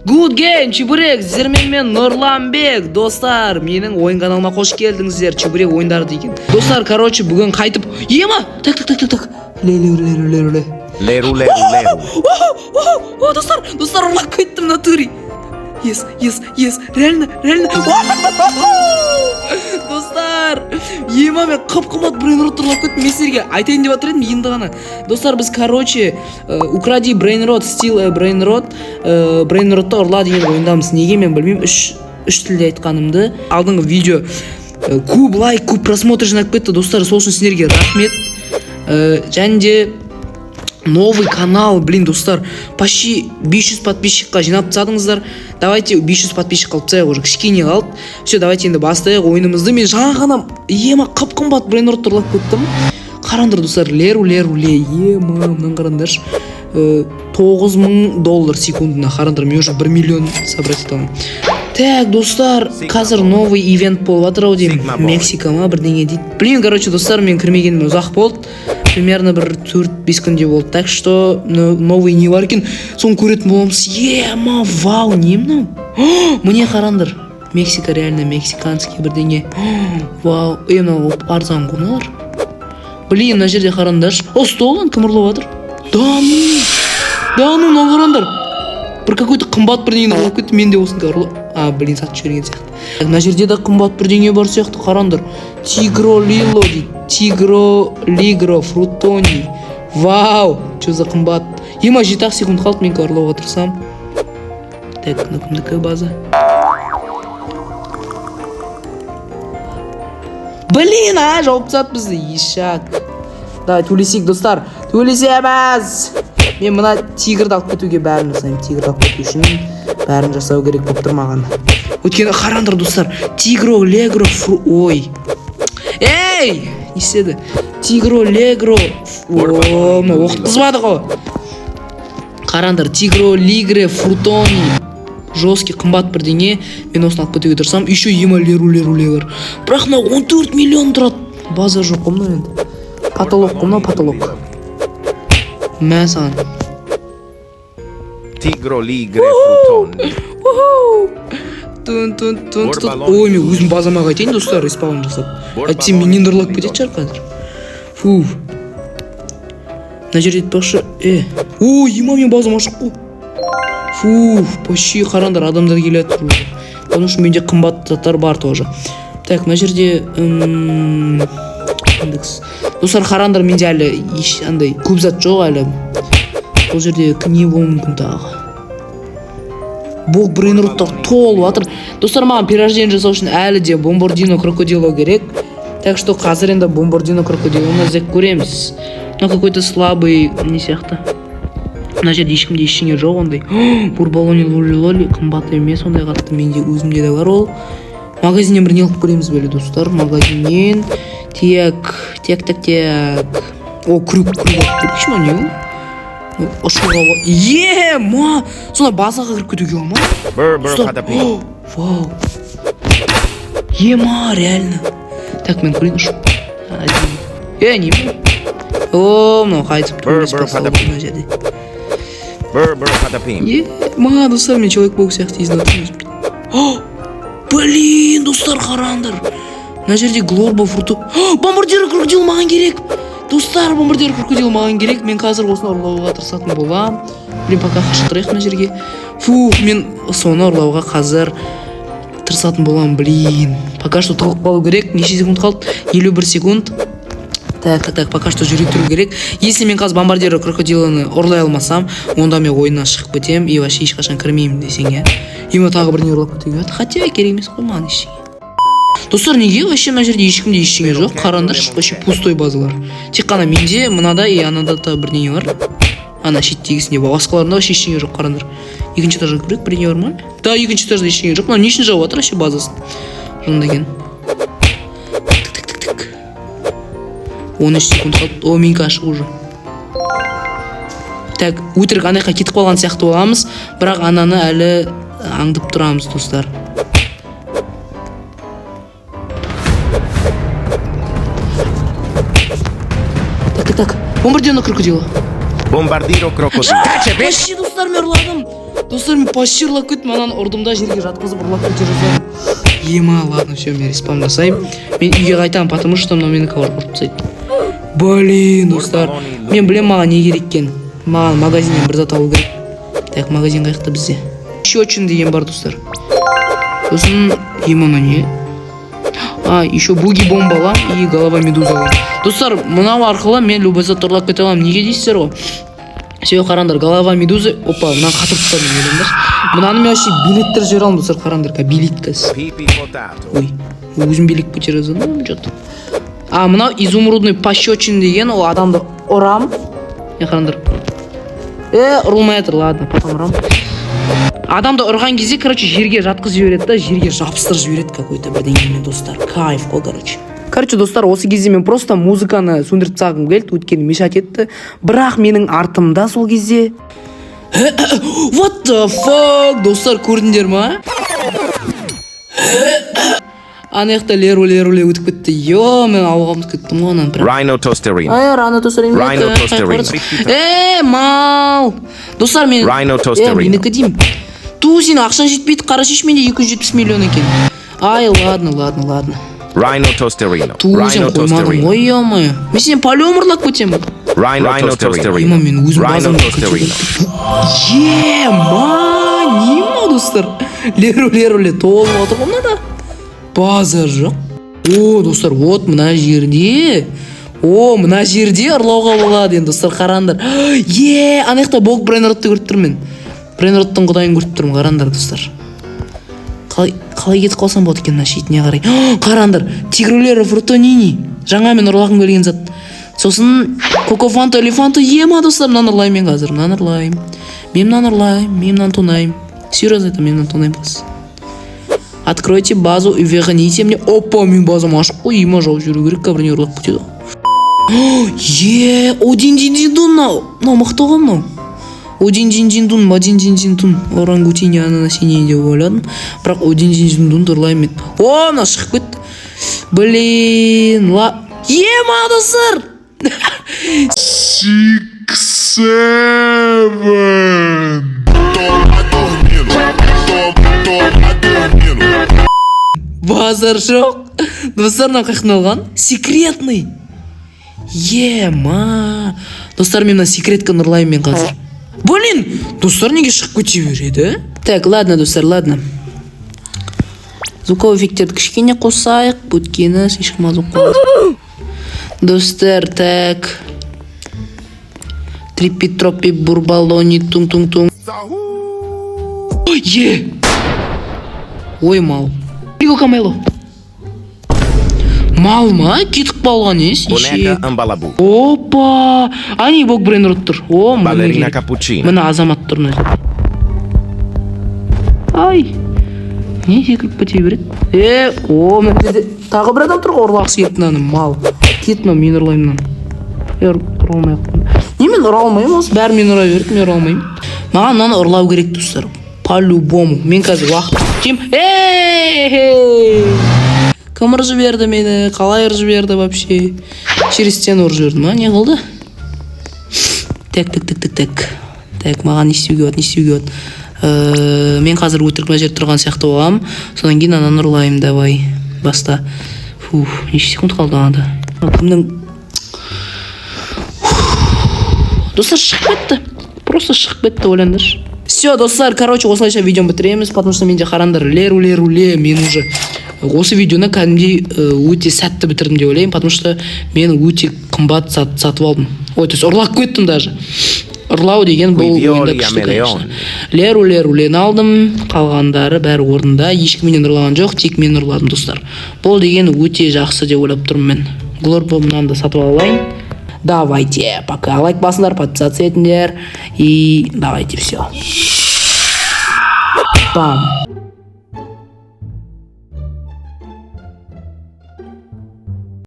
Good game чебурек, сіздермен мен Нұрланбек. Достар, менің ойын каналыма қош келдіңіздер. Чебурек ойындары деген. Достар, короче, бүгін қайтып... Ема! Так. Леру. Достар, ұрлап кеттім натури. Yes. Реально. Достар, ема мен қып-қымат брейнрот ұрлап кеттім. Мен сіздерге айтайын деп жатыр едім енді ғана. Достар, біз, короче, укради брейнрот, стил брейнрот, брейнротты ұрла деген ойындамыз. Неге мен білмеймін, үш тілде айтқанымды. Алдыңғы видео көп лайк, көп просмотр жинап кетті. Достар, сол үшін сіздерге рахмет. Және де новый канал, достар, почти 500 подписчикқа жинап тастадыңыздар. Давайте 500 подписчик қылып тастайық, уже кішкене қалды. Все, давайте енді бастайық ойынымызды. Мен жаңа ғана ема қып-қымбат брейнрот ұрлап кеттім. Қараңдар, достар, леру, ема, мынаны қараңдаршы. $9,000 секундына. Қараңдар, мен уже 1 миллион собрать етемін. Так, достар, қазір новый ивент болып жатыр ау деймін. Мексика ма бірдеңе дейді. Блин, короче, достар, мен кірмегенім ұзақ болды. Примерно бір 4-5 күнде болды. Так что новый не бар екен. Соны көретін боламыз. Ема, вау, не мынау? Міне қараңдар. Мексика, реально мексиканский бірдеңе. Вау, мынау арзан құнылар. Блин, мына жерде қараңдаршы. Столын кім ұрлап жатыр? Да ну, қараңдар. Бір какой-то қымбат бірдеңені ұрлап кетті. Мен де осында ұрлап. Сатып жіберген сияқты. Мына жерде де қымбат бірдеңе бар сияқты. Қараңдар. Тигро лило дейді. Тигро лигро фрутони. Вау, что за қымбат. Ема 7 секунд қалды, мен ұрлауға тырысам. Так, кімдікі база. Блин, жауып тастады бізді. Ешак. Давай, төлесейік, достар. Төлесеміз. Мен мына тигрді алып кетуге бәрін жасаймын. Тигрді алып кету үшін бәрін жасау керек болып тұр маған. Өйткені қараңдар, достар. Тигро легро ой. Ей! Не істеді? Тигро легро оқытқызбады ғой. Қараңдар, тигро лигре фрутони. Жесткий қымбат бірдеңе. Мен осыны алып кетуге тұрсам, еще ема леру бар. Бірақ мына 14 миллион тұрады. База жоқ қой мына енді. Потолок қой мына, потолок. Мә саған. Тигро лигре фрутони. Ой, мен өзім базама қайтайын, достар, респаун жасап. Әйтсем менен ұрлап кетеді шығар қазір. Фу. Мына жерде айтпақшы. Ой, ема мен базам ашық қой. Фу, почти қараңдар, адамдар келеді тұр уже. Оның үшін менде қымбат заттар бар тоже. Так, мына жерде достар, қараңдар, менде әлі андай көп зат жоқ әлі. Бұл жерде не болуы мүмкін тағы. Бұл брейнроттар толып жатыр. Достар, маған пирождение жасау үшін әлі де бомбардино крокодило керек. Так что қазір енді бомбардино крокодилоны іздеп көреміз. Но какой-то слабый не сияқты. Мына жерде ешкімде ештеңе жоқ ондай. Бурбалони лоли қымбат емес, ондай қатты менде өзімде де бар ол. Магазиннен бір не алып көреміз бөлі, достар. Магазиннен так. О, крюк. Почему не ол? Ашуға бар. Ема! Сонда базаға кіріп кетуге ма? Вау. Ема, реально. Так, мен көрейін ұшып. Не бұл? Мынау қайтып тұрмыз басталды мына жерде. Ема, достар, мен человек болып сияқты езін отырмыз. Блин, достар, қараңдар. Мына жерде глорба фруту. Бомбардир крокодил маған керек. Достар, бомбардир крокодил маған керек. Мен қазір осыны ұрлауға тырысатын болам. Блин, пока қашықтырайық мына жерге. Фух, мен соны ұрлауға қазір тырысатын болам. Блин, пока что тығылып қалу керек. Неше секунд қалды? 51 секунд. Так, пока что жүре тұру керек. Если мен қазір бомбардир крокодиланы ұрлай алмасам, онда мен ойыннан шығып кетем и вообще ешқашан кірмеймін десең, иә. Ема тағы біріне ұрлап кетуге. Хотя керек емес қой маған ештеңе. Достар, неге вообще мына жерде ешкімде ештеңе жоқ? Қараңдар, вообще пустой базалар. Тек қана менде, мынада и анада да бірдеңе бар. Ана шеттегісінде бар. Басқаларында вообще ештеңе жоқ, қараңдар. Екінші этажға кірейік, бірдеңе бар ма? Да, екінші этажда ештеңе жоқ. Мына не үшін жауып жатыр вообще базасын? Жондаген. 13 секунд қалды. О, менікі ашық уже. Так, өтірік анайқа кетіп қалған сияқты боламыз. Бірақ ананы әлі аңдып тұрамыз, достар. Так. Бомбардино крокодило. Бомбардиро крокодил. Вообще, достар, мен ұрладым. Достар, мен почти ұрлап кеттім, ананы ұрдым да жерге жатқызып ұрлап кете жаздадым. Ема, ладно, все, мен респам жасаймын. Мен үйге қайтамын, потому что мынау мені ковар ұрып тастайды. Блин, достар, мен білем маған не керек екенін. Маған магазиннен бір зат алу керек. Так, магазин қайықта бізде. Счетчик деген бар, достар. Сосын емана не? Еще буги бомба алам и голова медуза алам. Достар, мынау арқылы мен любой зат ұрлап кете аламын. Неге дейсіздер ғой? Себебі қараңдар, голова медузы, опа, мынаны қатырып тастадым еліңдер. Мынаны мен вообще билеттер жібере аламын, достар, қараңдар, билет кәз. Ой, өзім билет көтере жаздым, жот. Мынау изумрудный пощечин деген, ол адамды ұрам. Қараңдар. Ұрылмай жатыр, ладно, потом ұрам. Адамды ұрған кезде, короче, жерге жатқызып жібереді да, жерге жабыстырып жібереді какой-то бірдеңемен, достар. Кайф қой, короче. Короче, достар, осы кезде мен просто музыканы сөндіріп тастағым келді, өйткені мешать етті. Бірақ менің артымда сол кезде What the fuck, достар, көрдіңдер ма? Анаяқта леру-леру-ле өтіп кетті. Мен ауға ұмытып кеттім ғой анан. Rhinotosтерин. Мал. Достар, мен менікі деймін. Сенің ақшан жетпейді, қара шеш, менде 270 миллион екен. Ладно. Rhinotosтерин. Сен қоймадым, ой, ема. Мен сен полиом ұрлап кетемін. Rhinotosтерин. Мен өзім базам кетемін. Нема, достар. Леру-леру-ле толып отыр ғой мынада. Базар жоқ. Достар, вот мына жерде. Мына жерде ұрлауға болады енді, достар, қараңдар. Анаяқта Бог Брейнродты көріп тұрмын мен. Брейнродтың құдайын көріп тұрмын, қараңдар, достар. Қалай кетіп қалсам болады екен мына шетіне қарай. Қараңдар, тигрулері фрутонини. Жаңа мен ұрлағым келген зат. Сосын кокофанта, элефанта, ема, достар, мынаны ұрлайым мен қазір. Мен мынаны тонайым. Серьезно айтам, мен мынаны тонайым қазір. Откройте базу и верните мне. Опа, мен базам ашық қой, ема жауып жүру керек, кәбіріне ұрлап кетеді. Один-дин-дин-дун мынау. Мынау мықты ғой мынау. Один-дин-дин-дун. Орангутини ананасини деп ойладым. Бірақ один-дин-дун ұрлайым мен. Мына шығып кет. Блин, ема, достар. 6, 7. Базар жоқ. Достар, мынау қайқын алған? Секретный. Ема. Достар, мен мына секретканы ұрлайым мен қазір. Блин, достар, неге шығып кете береді? Так, ладно, достар, ладно. Звуковой эффектерді кішкене қосайық, өткені слишком аз оқылады. Достар, так. Трипи-тропи, бурбалони, тун-тун-тун. Ой, мал. Приго камело. Мал ма? Кетіп қалған ес? Boneca Ambalabу. Опа! Ани Бог Брейнрод тұр. Балерина Капучино. Мына азамат тұр мына жерде. Ай! Не секіріп кете береді? Мына жерде тағы бір адам тұр ғой, ұрлағысы келіп мынаны, мал. Кет мынау, мен ұрлаймын мынаны. Ұра алмай қойдым. Не, мен ұра алмаймын, осы бәрі мен ұра береді, мен ұра алмаймын. Маған мынаны ұрлау керек, достар. По-любому. Мен қазір уақыт күтем. Кім ұрып жіберді мені? Қалай ұрып жіберді вообще? Через стену ұрып жіберді ма? Не қылды? Так, маған не істеуге болады? Мен қазір өтірік мына жерде тұрған сияқты болғам. Содан кейін ананы ұрлайым, давай. Баста. Неше секунд қалды анда. Кімнің... Достар, шығып кетті. Просто шығып кетті, ойлаңдаршы. Все, достар, короче, осылайша видеоны бітіреміз, потому что менде қарандар леру-леру-ле, мен уже осы видеоны кәдімгідей өте сәтті бітірдім деп ойлаймын, потому что мен өте қымбат сатып алдым. То есть ұрлап кеттім даже. Ұрлау деген бұл ойында күшті, конечно. Леру-леру-лені алдым, қалғандары бәрі орнында, ешкім менен ұрлаған жоқ, тек мен ұрладым, достар. Бұл деген өте жақсы деп ойлап тұрмын мен. Глорбо мынаны да сатып алайын. Давайте, пока лайк басыңдар, подписаться етіңдер, и давайте все. Бам.